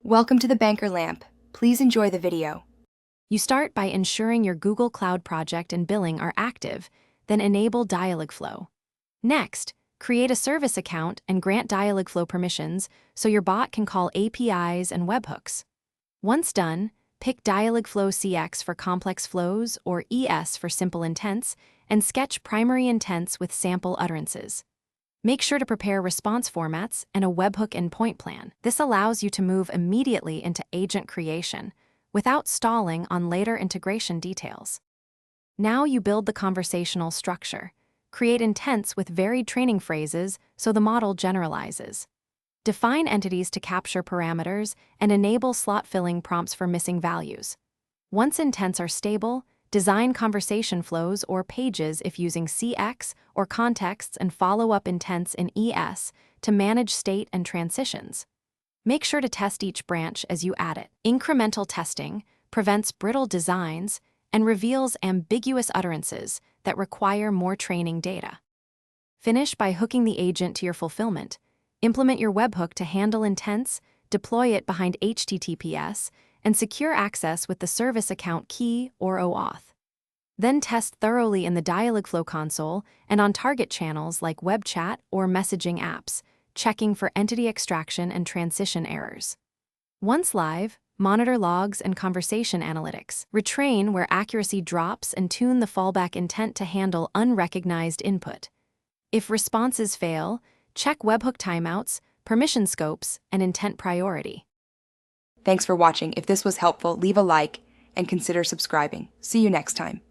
Welcome to the Banker Lamp. Please enjoy the video. You start by ensuring your Google Cloud project and billing are active, then enable Dialogflow. Next, create a service account and grant Dialogflow permissions so your bot can call APIs and webhooks. Once done, pick Dialogflow CX for complex flows or ES for simple intents, and sketch primary intents with sample utterances. Make sure to prepare response formats and a webhook endpoint plan. This allows you to move immediately into agent creation without stalling on later integration details. Now you build the conversational structure. Create intents with varied training phrases so the model generalizes. Define entities to capture parameters and enable slot filling prompts for missing values. Once intents are stable, design conversation flows or pages if using CX or contexts and follow up intents in ES to manage state and transitions. Make sure to test each branch as you add it. Incremental testing prevents brittle designs and reveals ambiguous utterances that require more training data. Finish by hooking the agent to your fulfillment. Implement your webhook to handle intents, deploy it behind HTTPS, and secure access with the service account key or OAuth. Then test thoroughly in the Dialogflow console and on target channels like web chat or messaging apps, checking for entity extraction and transition errors. Once live, monitor logs and conversation analytics. Retrain where accuracy drops and tune the fallback intent to handle unrecognized input. If responses fail, check webhook timeouts, permission scopes, and intent priority. Thanks for watching. If this was helpful, leave a like and consider subscribing. See you next time.